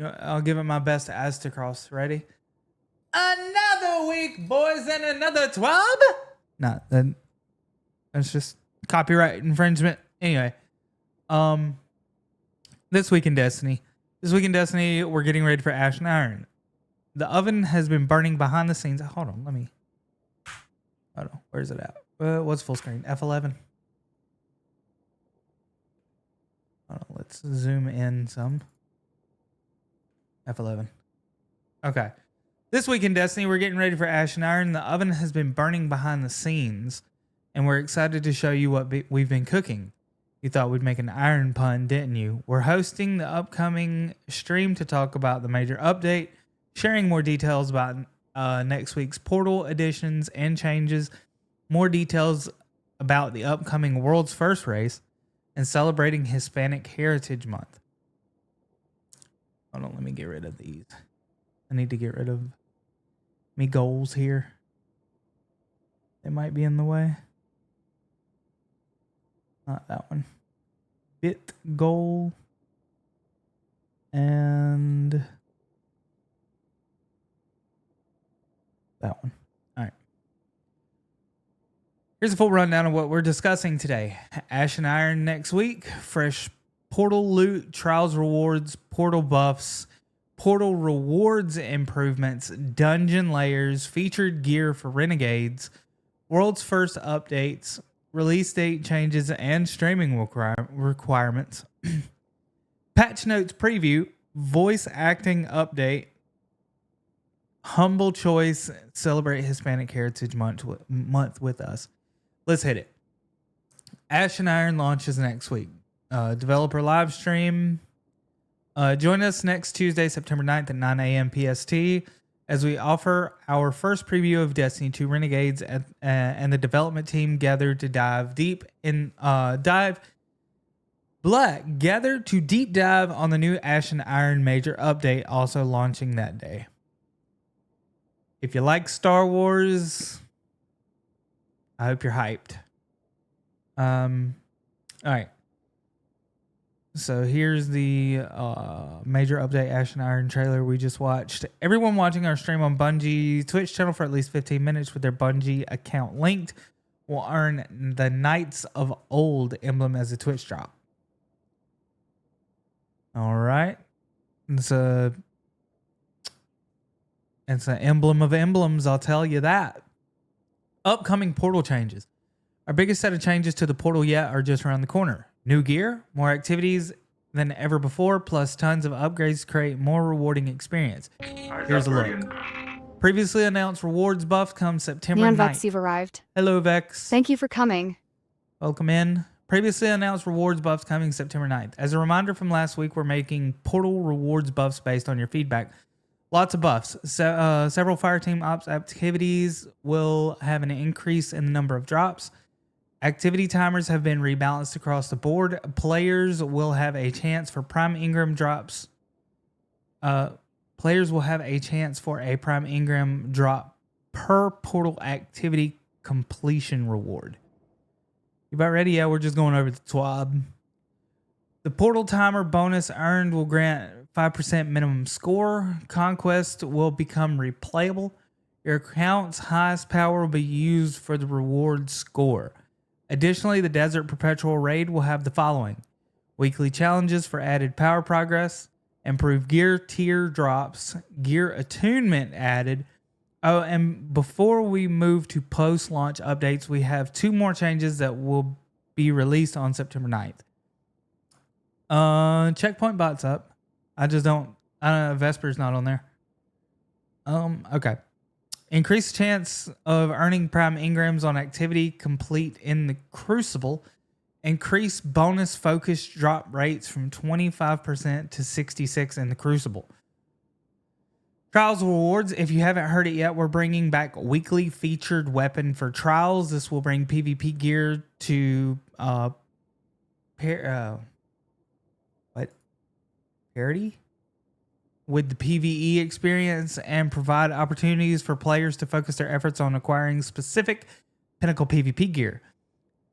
I'll give it my best as to cross. Ready? Another week, boys, and another TWAB. That's just copyright infringement. Anyway, this week in Destiny. We're getting ready for Ash and Iron. The oven has been burning behind the scenes. Hold on, where's it at? What's full screen? F11. Hold on, let's zoom in some. F11. Okay. This week in Destiny, we're getting ready for Ash and Iron. The oven has been burning behind the scenes, and we're excited to show you what we've been cooking. You thought we'd make an iron pun, didn't you? We're hosting the upcoming stream to talk about the major update, sharing more details about next week's portal additions and changes, more details about the upcoming world's first race, and celebrating Hispanic Heritage Month. Hold on, let me get rid of these. I need to get rid of me goals here. They might be in the way. Not that one. Bit goal. And that one. All right. Here's a full rundown of what we're discussing today. Ash and Iron next week. Fresh portal loot, trials rewards, portal buffs, portal rewards improvements, dungeon layers, featured gear for renegades, world's first updates, release date changes, and streaming requirements. Patch notes preview, voice acting update, humble choice, celebrate Hispanic Heritage Month with us. Let's hit it. Ash and Iron launches next week. Developer live stream. Join us next Tuesday, September 9th at 9 a.m. PST as we offer our first preview of Destiny 2 Renegades and the development team gathered to deep dive on the new Ash and Iron major update also launching that day. If you like Star Wars, I hope you're hyped. All right. So here's the major update Ash and Iron trailer we just watched. Everyone watching our stream on Bungie Twitch channel for at least 15 minutes with their Bungie account linked will earn the Knights of Old emblem as a Twitch drop. All right. It's an emblem of emblems, I'll tell you that. Upcoming portal changes. Our biggest set of changes to the portal yet are just around the corner. New gear, more activities than ever before, plus tons of upgrades to create more rewarding experience. Here's a look. Previously announced rewards buff comes September 9th. Vex, you've arrived. Hello, Vex. Thank you for coming. Welcome in. Previously announced rewards buffs coming September 9th. As a reminder from last week, we're making portal rewards buffs based on your feedback. Lots of buffs. Several Fireteam Ops activities will have an increase in the number of drops. Activity timers have been rebalanced across the board. Players will have a chance for Prime Ingram drops. Players will have a chance for a Prime Ingram drop per portal activity completion reward. You about ready? Yeah, we're just going over the TWAB. The portal timer bonus earned will grant 5% minimum score. Conquest will become replayable. Your account's highest power will be used for the reward score. Additionally, the Desert Perpetual Raid will have the following: weekly challenges for added power progress, improved gear tier drops, gear attunement added. Oh, and before we move to post-launch updates, we have two more changes that will be released on September 9th. Checkpoint bot's up. I don't know, Vesper's not on there. Okay. Increased chance of earning Prime Ingrams on activity complete in the Crucible. Increased bonus focus drop rates from 25% to 66% in the Crucible. Trials rewards. If you haven't heard it yet, we're bringing back weekly featured weapon for trials. This will bring PvP gear to parity with the PvE experience and provide opportunities for players to focus their efforts on acquiring specific Pinnacle PvP gear.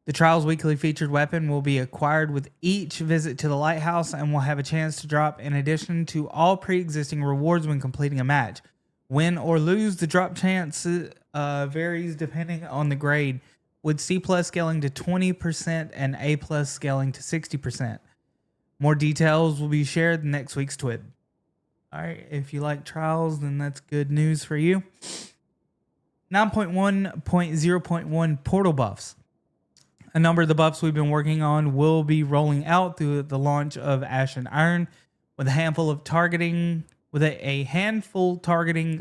The Trials Weekly featured weapon will be acquired with each visit to the lighthouse and will have a chance to drop in addition to all pre-existing rewards when completing a match. Win or lose, the drop chance varies depending on the grade, with C plus scaling to 20% and A plus scaling to 60%. More details will be shared in next week's TWAB. All right, if you like Trials, then that's good news for you. 9.1.0.1 Portal buffs. A number of the buffs we've been working on will be rolling out through the launch of Ash and Iron, with a handful targeting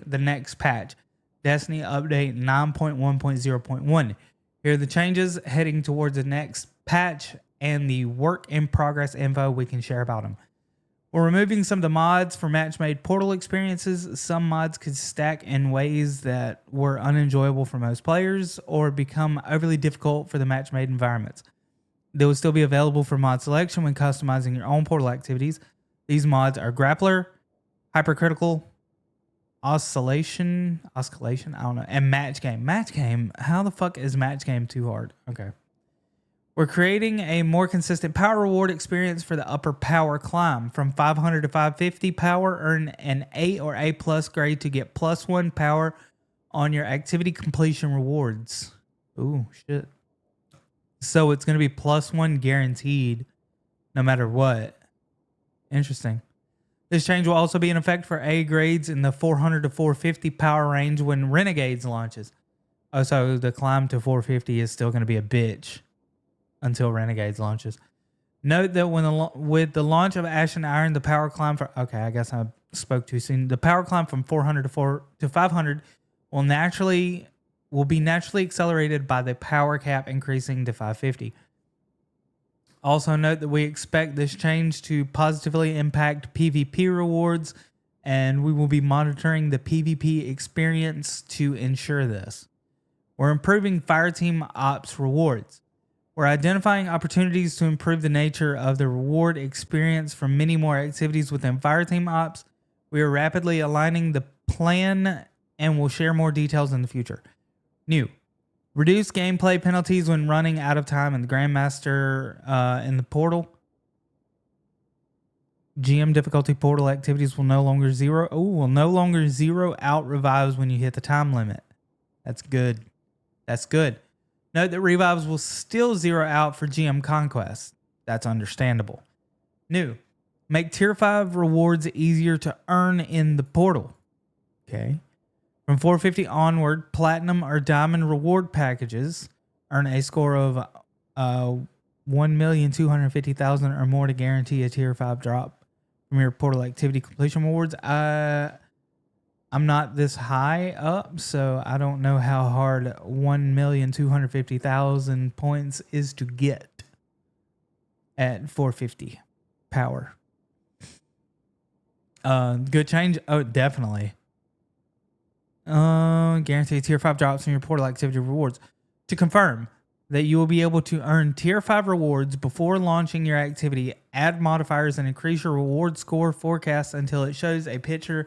the next patch, Destiny Update 9.1.0.1. Here are the changes heading towards the next patch and the work in progress info we can share about them. We're removing some of the mods for match-made Portal experiences. Some mods could stack in ways that were unenjoyable for most players or become overly difficult for the match-made environments. They will still be available for mod selection when customizing your own Portal activities. These mods are Grappler, Hypercritical, Oscillation, I don't know, and Match Game. Match Game? How the fuck is Match Game too hard? Okay. We're creating a more consistent power reward experience for the upper power climb. From 500 to 550 power, earn an A or A plus grade to get +1 power on your activity completion rewards. Ooh, shit. So it's going to be +1 guaranteed no matter what. Interesting. This change will also be in effect for A grades in the 400 to 450 power range when Renegades launches. Oh, so the climb to 450 is still going to be a bitch until Renegades launches. Note that with the launch of Ash and Iron, the power climb for... Okay, I guess I spoke too soon. The power climb from 400 to 500 will be naturally accelerated by the power cap increasing to 550. Also note that we expect this change to positively impact PvP rewards, and we will be monitoring the PvP experience to ensure this. We're improving Fireteam Ops rewards. We're identifying opportunities to improve the nature of the reward experience for many more activities within Fireteam Ops. We are rapidly aligning the plan and will share more details in the future. New. Reduce gameplay penalties when running out of time in the Grandmaster in the portal. GM difficulty portal activities will no longer zero out revives when you hit the time limit. That's good. That's good. Note that revives will still zero out for GM Conquest. That's understandable. New. Make Tier 5 rewards easier to earn in the portal. Okay. From 450 onward, Platinum or Diamond reward packages earn a score of 1,250,000 or more to guarantee a Tier 5 drop from your portal activity completion rewards. I'm not this high up, so I don't know how hard 1,250,000 points is to get at 450 power. Good change. Oh, definitely. Guarantee Tier 5 drops from your portal activity rewards. To confirm that you will be able to earn Tier 5 rewards before launching your activity, add modifiers and increase your reward score forecast until it shows a picture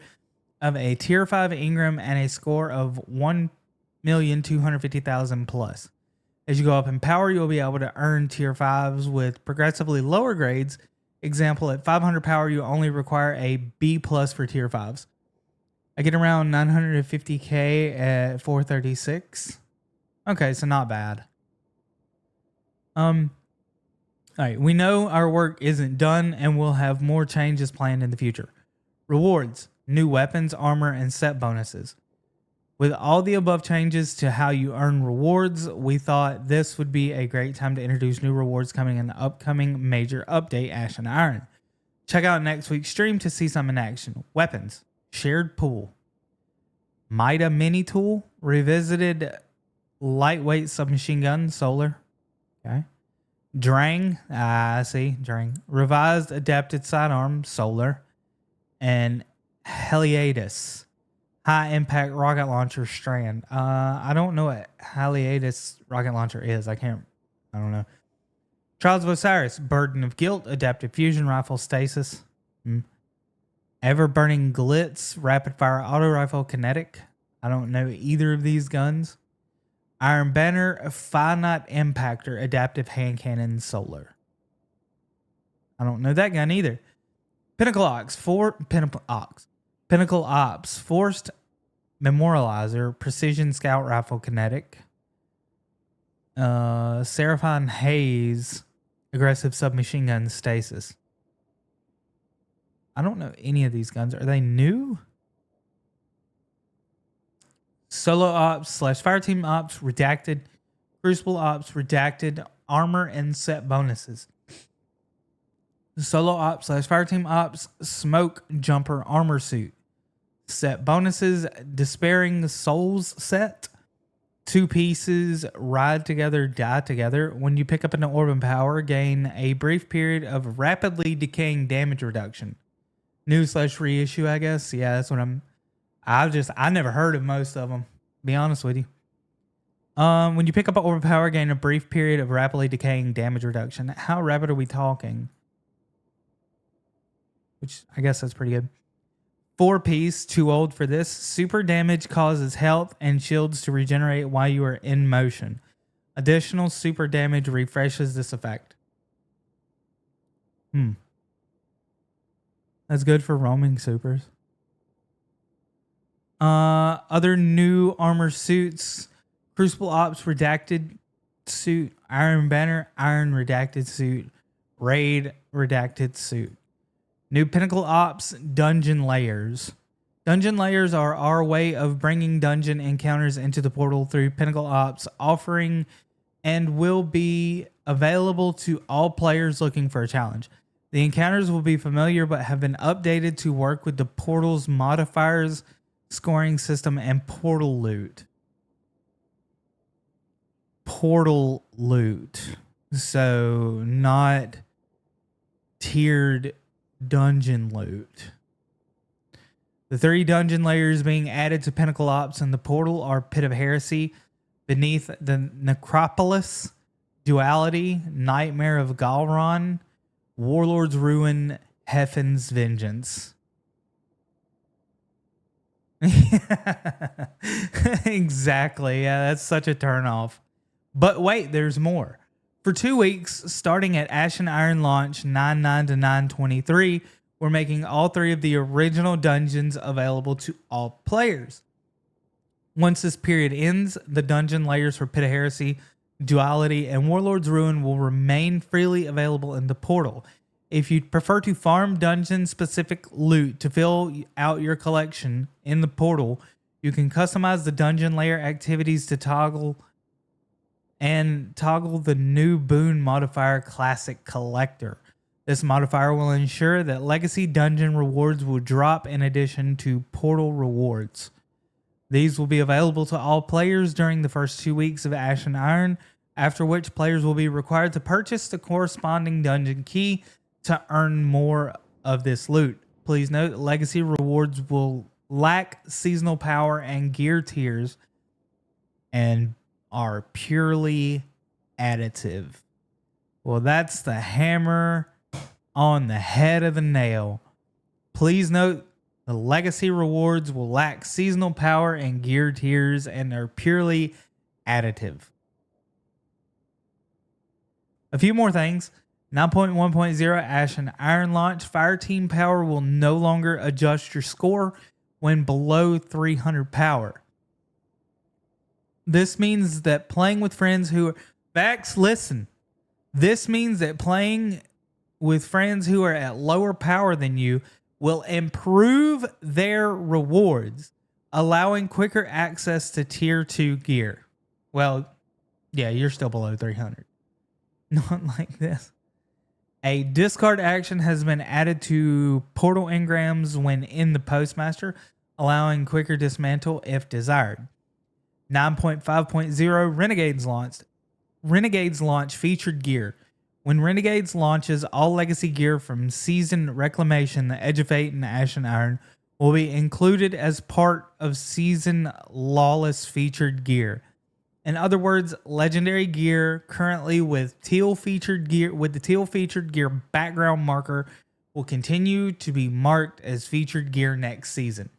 of a Tier 5 Ingram and a score of 1,250,000 plus. As you go up in power, you'll be able to earn Tier 5s with progressively lower grades. Example, at 500 power, you only require a B plus for Tier 5s. I get around 950k at 436. Okay, so not bad. All right, we know our work isn't done and we'll have more changes planned in the future. Rewards, new weapons, armor, and set bonuses. With all the above changes to how you earn rewards, we thought this would be a great time to introduce new rewards coming in the upcoming major update, Ash and Iron. Check out next week's stream to see some in action. Weapons, shared pool. Mida mini tool, revisited lightweight submachine gun, solar. Okay. Drang, Drang. Revised adapted sidearm, solar. And Heliatus, high impact rocket launcher strand. I don't know what Heliatus rocket launcher is. I don't know. Trials of Osiris, burden of guilt, adaptive fusion rifle, stasis. Ever burning glitz, rapid fire auto rifle, kinetic. I don't know either of these guns. Iron Banner, Finite Impactor, Adaptive Hand Cannon, Solar. I don't know that gun either. Pinnacle Ops, Forced Memorializer, Precision Scout Rifle, Kinetic. Seraphine Haze, Aggressive Submachine Gun, Stasis. I don't know any of these guns. Are they new? Solo Ops / Fireteam Ops, Redacted. Crucible Ops, Redacted. Armor and set bonuses. Solo Ops / Fireteam Ops, Smoke Jumper Armor Suit. Set bonuses, Despairing Souls set. 2 pieces, Ride Together, Die Together. When you pick up an Orb of Power, gain a brief period of rapidly decaying damage reduction. New / reissue, I guess. Yeah, that's what I never heard of most of them, be honest with you. When you pick up an Orb of Power, gain a brief period of rapidly decaying damage reduction. How rapid are we talking? Which I guess that's pretty good. 4-piece, too old for this. Super damage causes health and shields to regenerate while you are in motion. Additional super damage refreshes this effect. That's good for roaming supers. Other new armor suits. Crucible Ops Redacted Suit. Iron Banner Iron Redacted Suit. Raid Redacted Suit. New Pinnacle Ops Dungeon Layers. Dungeon Layers are our way of bringing dungeon encounters into the portal through Pinnacle Ops, offering and will be available to all players looking for a challenge. The encounters will be familiar but have been updated to work with the portal's modifiers, scoring system, and portal loot. Portal loot. So not tiered dungeon loot. The 3 dungeon layers being added to Pinnacle Ops and the portal are Pit of Heresy, Beneath the Necropolis, Duality, Nightmare of Galron, Warlord's Ruin, Heffen's Vengeance. Exactly. Yeah, that's such a turnoff. But wait, there's more. For 2 weeks, starting at Ashen Iron launch 9/9 to 9/23, we're making all 3 of the original dungeons available to all players. Once this period ends, the dungeon layers for Pit of Heresy, Duality, and Warlord's Ruin will remain freely available in the portal. If you'd prefer to farm dungeon-specific loot to fill out your collection in the portal, you can customize the dungeon layer activities to toggle the new boon modifier Classic Collector. This modifier will ensure that legacy dungeon rewards will drop in addition to portal rewards. These will be available to all players during the first 2 weeks of Ashen Iron, after which players will be required to purchase the corresponding dungeon key to earn more of this loot. Please note that legacy rewards will lack seasonal power and gear tiers and are purely additive. Well, that's the hammer on the head of the nail. Please note the legacy rewards will lack seasonal power and gear tiers and are purely additive. A few more things. 9.1.0 Ashen Iron launch. Fireteam power will no longer adjust your score when below 300 power. This means that playing with friends who are... Vax, listen. This means that playing with friends who are at lower power than you will improve their rewards, allowing quicker access to tier 2 gear. Well, yeah, you're still below 300. Not like this. A discard action has been added to portal engrams when in the Postmaster, allowing quicker dismantle if desired. 9.5.0 Renegades launch featured gear. When Renegades launches, all legacy gear from Season Reclamation, the Edge of Fate, and Ashen Iron will be included as part of Season Lawless featured gear. In other words, legendary gear currently with the teal featured gear background marker will continue to be marked as featured gear next season.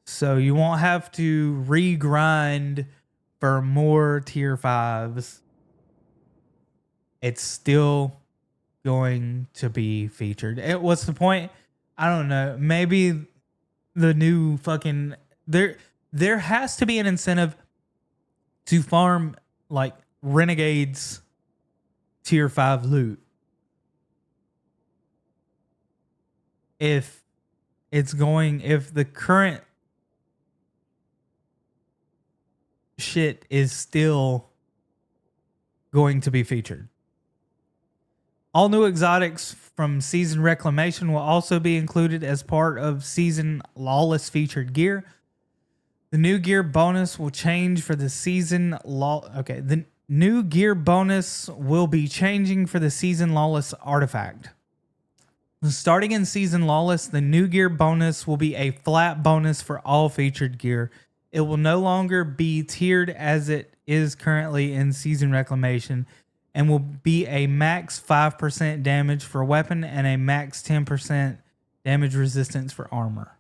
So you won't have to regrind for more tier 5s. It's still going to be featured. What's the point? I don't know. Maybe the new fucking there has to be an incentive to farm like Renegades tier 5 loot. If the current shit is still going to be featured. All new exotics from Season Reclamation will also be included as part of Season Lawless featured gear. The new gear bonus will change for the Season the new gear bonus will be changing for the Season Lawless artifact. Starting in Season Lawless, the new gear bonus will be a flat bonus for all featured gear. It will no longer be tiered as it is currently in Season Reclamation, and will be a max 5% damage for weapon and a max 10% damage resistance for armor.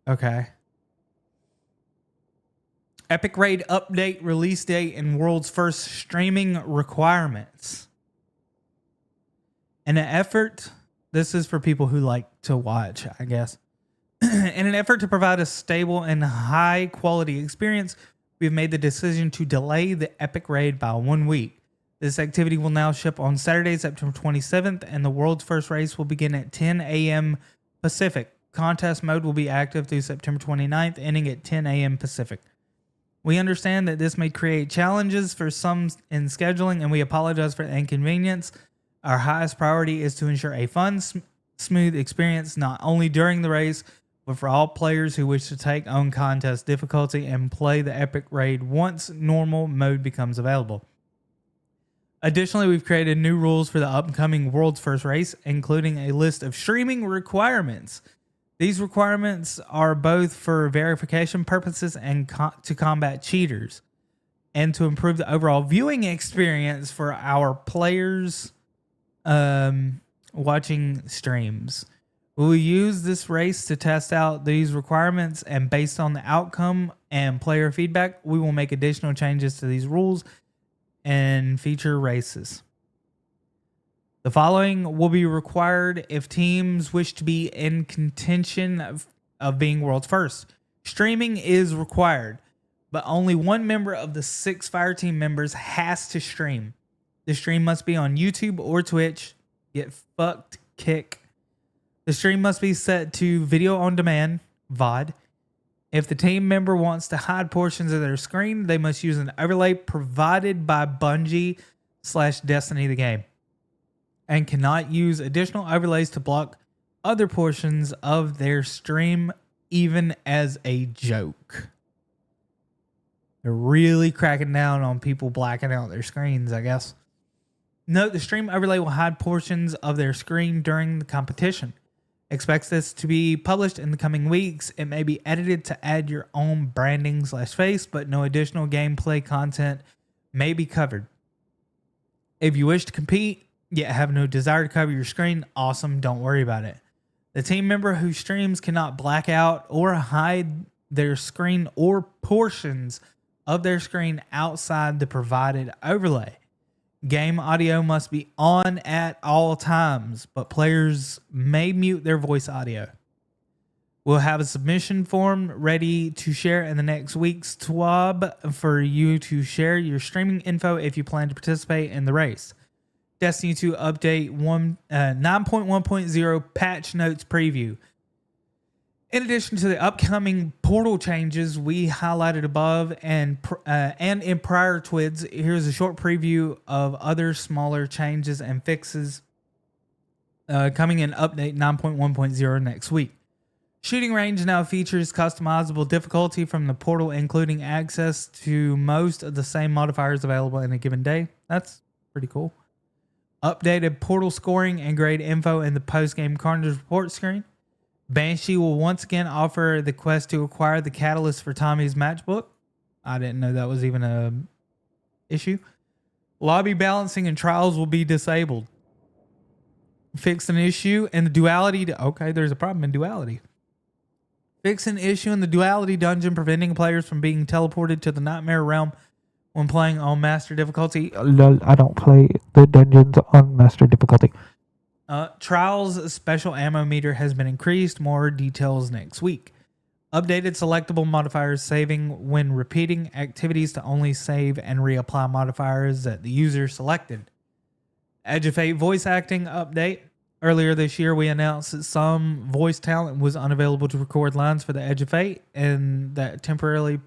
Okay. Epic Raid update, release date, and world's first streaming requirements. In an effort, this is for people who like to watch, I guess. In an effort to provide a stable and high quality experience, we've made the decision to delay the Epic Raid by 1 week. This activity will now ship on Saturday, September 27th, and the world's first race will begin at 10 a.m. Pacific. Contest mode will be active through September 29th, ending at 10 a.m. Pacific. We understand that this may create challenges for some in scheduling, and we apologize for the inconvenience. Our highest priority is to ensure a fun, smooth experience, not only during the race, but for all players who wish to take on contest difficulty and play the Epic Raid once normal mode becomes available. Additionally, we've created new rules for the upcoming world's first race, including a list of streaming requirements. These requirements are both for verification purposes and to combat cheaters, and to improve the overall viewing experience for our players watching streams. We will use this race to test out these requirements, and based on the outcome and player feedback, we will make additional changes to these rules and future races. The following will be required if teams wish to be in contention of being world's first. Streaming is required, but only one member of the 6 Fireteam members has to stream. The stream must be on YouTube or Twitch. Get fucked, kick. The stream must be set to video on demand, VOD. If the team member wants to hide portions of their screen, they must use an overlay provided by Bungie/Destiny the game, and cannot use additional overlays to block other portions of their stream, even as a joke. They're really cracking down on people blacking out their screens, I guess. Note, the stream overlay will hide portions of their screen during the competition. Expects this to be published in the coming weeks. It may be edited to add your own branding/face, but no additional gameplay content may be covered. If you wish to compete, yet have no desire to cover your screen, awesome, don't worry about it. The team member who streams cannot black out or hide their screen or portions of their screen outside the provided overlay. Game audio must be on at all times, but players may mute their voice audio. We'll have a submission form ready to share in the next week's TWAB for you to share your streaming info if you plan to participate in the race. Destiny 2 Update 9.1.0 Patch Notes Preview. In addition to the upcoming portal changes we highlighted above and in prior TWIDs, here's a short preview of other smaller changes and fixes coming in Update 9.1.0 next week. Shooting range now features customizable difficulty from the portal, including access to most of the same modifiers available in a given day. That's pretty cool. Updated portal scoring and grade info in the post-game Carnage report screen. Banshee will once again offer the quest to acquire the catalyst for Tommy's matchbook. I didn't know that was even a issue. Lobby balancing and trials will be disabled. Fix an issue in the duality. Okay, there's a problem in duality. Fix an issue in the duality dungeon, preventing players from being teleported to the nightmare realm when playing on master difficulty. Lol, I don't play the dungeons on master difficulty. Trials special ammo meter has been increased. More details next week. Updated selectable modifiers, saving when repeating activities to only save and reapply modifiers that the user selected. Edge of Fate voice acting update. Earlier this year, we announced that some voice talent was unavailable to record lines for the Edge of Fate, and that temporary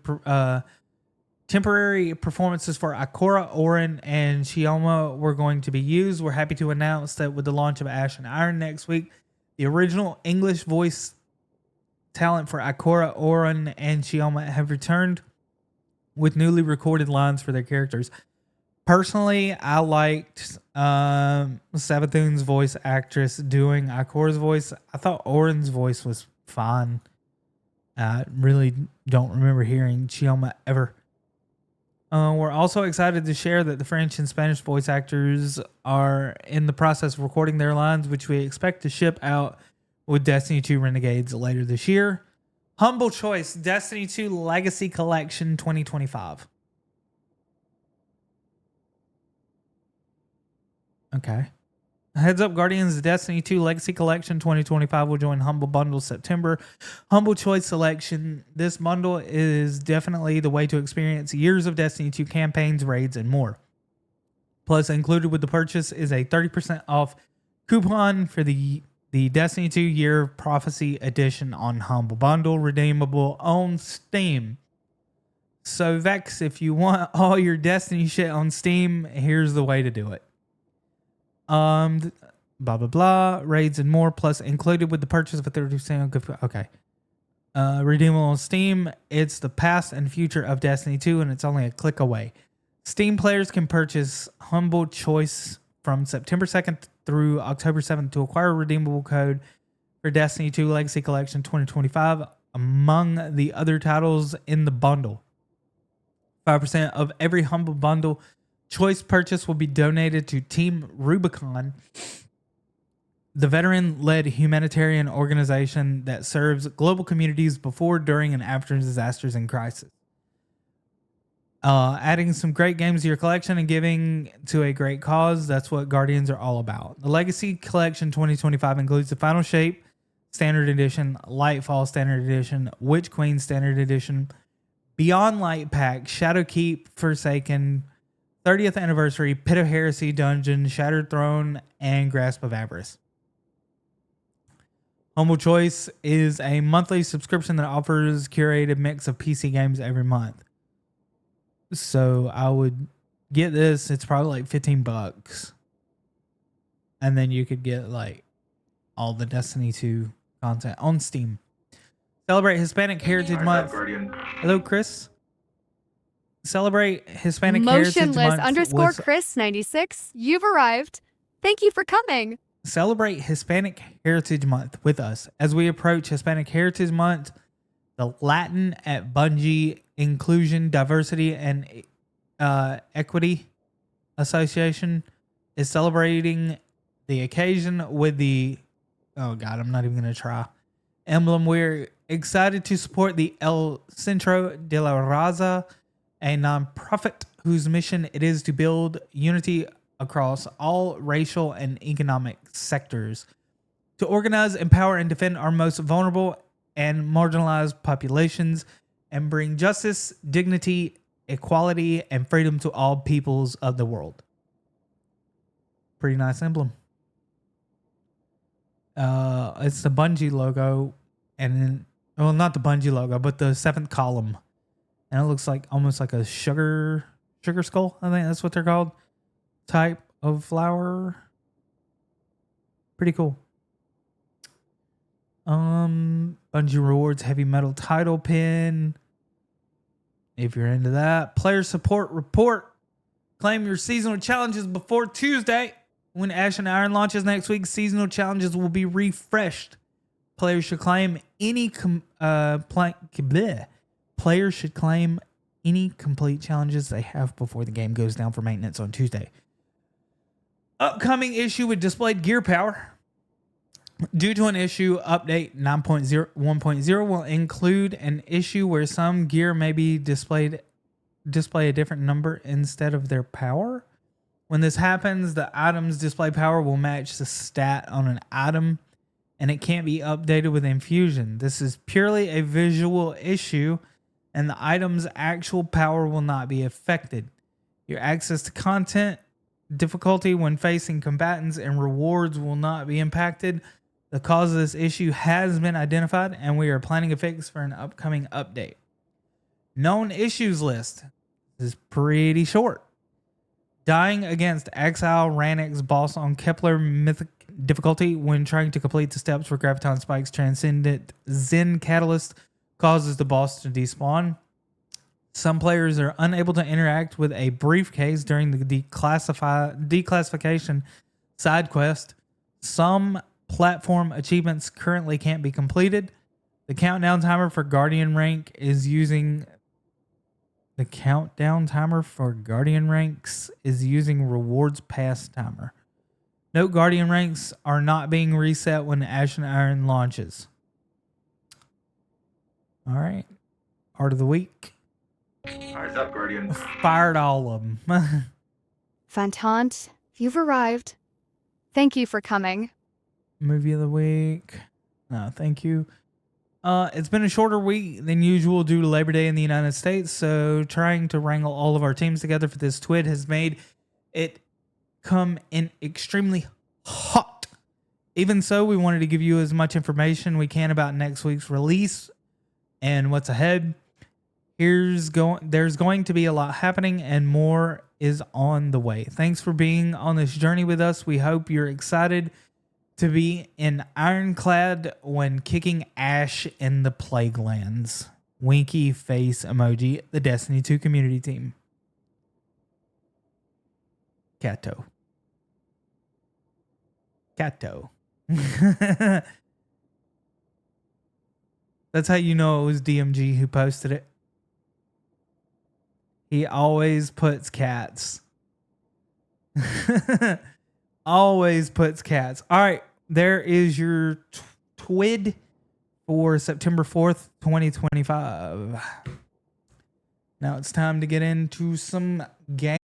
performances for Ikora, Orin, and Shioma were going to be used. We're happy to announce that with the launch of Ash and Iron next week, the original English voice talent for Ikora, Orin, and Shioma have returned with newly recorded lines for their characters. Personally, I liked Sabathoon's voice actress doing Ikora's voice. I thought Orin's voice was fine. I really don't remember hearing Shioma ever. We're also excited to share that the French and Spanish voice actors are in the process of recording their lines, which we expect to ship out with Destiny 2 Renegades later this year. Humble choice, Destiny 2 Legacy Collection 2025. Okay. Heads up, Guardians of Destiny 2 Legacy Collection 2025 will join Humble Bundle September. Humble Choice Selection. This bundle is definitely the way to experience years of Destiny 2 campaigns, raids, and more. Plus, included with the purchase is a 30% off coupon for the Destiny 2 Year of Prophecy Edition on Humble Bundle, redeemable on Steam. So, Vex, if you want all your Destiny shit on Steam, here's the way to do it. Blah blah blah, raids and more, plus included with the purchase of a 30%. Okay. Redeemable on Steam. It's the past and future of Destiny 2, and it's only a click away. Steam players can purchase Humble Choice from September 2nd through October 7th to acquire a redeemable code for Destiny 2 Legacy Collection 2025 among the other titles in the bundle. 5% of every Humble Bundle Choice purchase will be donated to Team Rubicon, the veteran-led humanitarian organization that serves global communities before, during, and after disasters and crisis. Adding some great games to your collection and giving to a great cause, that's what Guardians are all about. The Legacy Collection 2025 includes the Final Shape Standard Edition, Lightfall Standard Edition, Witch Queen Standard Edition, Beyond Light Pack, Shadowkeep Forsaken, 30th Anniversary, Pit of Heresy Dungeon, Shattered Throne, and Grasp of Avarice. Humble Choice is a monthly subscription that offers curated mix of PC games every month. So I would get this. It's probably like $15. And then you could get like all the Destiny 2 content on Steam. Celebrate Hispanic Heritage Month. Hello, Chris. Celebrate Hispanic Heritage Month. Motionless _Chris96. You've arrived. Thank you for coming. Celebrate Hispanic Heritage Month with us as we approach Hispanic Heritage Month. The Latin at Bungie Inclusion, Diversity, and Equity Association is celebrating the occasion with the, oh God, I'm not even going to try, emblem. We're excited to support the El Centro de la Raza, a nonprofit whose mission it is to build unity across all racial and economic sectors, to organize, empower, and defend our most vulnerable and marginalized populations, and bring justice, dignity, equality, and freedom to all peoples of the world. Pretty nice emblem. It's the Bungie logo, and then, well, not the Bungie logo, but the seventh column. And it looks like almost like a sugar skull. I think that's what they're called. Type of flower. Pretty cool. Bungie rewards heavy metal title pin. If you're into that. Player support report. Claim your seasonal challenges before Tuesday. When Ash and Iron launches next week, seasonal challenges will be refreshed. Players should claim any Players should claim any complete challenges they have before the game goes down for maintenance on Tuesday. Upcoming issue with displayed gear power. Due to an issue, update 9.1.0 will include an issue where some gear may be display a different number instead of their power. When this happens, the item's display power will match the stat on an item, and it can't be updated with infusion. This is purely a visual issue, and the item's actual power will not be affected. Your access to content, difficulty when facing combatants, and rewards will not be impacted. The cause of this issue has been identified, and we are planning a fix for an upcoming update. Known issues list. This is pretty short. Dying against Exile Ranix boss on Kepler Mythic difficulty when trying to complete the steps for Graviton Spike's Transcendent Zen Catalyst causes the boss to despawn. Some players are unable to interact with a briefcase during the declassification side quest. Some platform achievements currently can't be completed. The countdown timer for Guardian rank is using rewards pass timer. Note Guardian ranks are not being reset when Ashen Iron launches. All right. Art of the week. Eyes up, Guardian. Fired all of them. Fantant, you've arrived. Thank you for coming. Movie of the week. No, thank you. It's been a shorter week than usual due to Labor Day in the United States, so trying to wrangle all of our teams together for this TWID has made it come in extremely hot. Even so, we wanted to give you as much information we can about next week's release and what's ahead. There's going to be a lot happening, and more is on the way. Thanks for being on this journey with us. We hope you're excited to be in Ironclad when kicking Ash in the Plague Lands. Winky face emoji, the Destiny 2 community team. Kato. That's how you know it was DMG who posted it. He always puts cats. Always puts cats. All right. There is your TWID for September 4th, 2025. Now it's time to get into some game.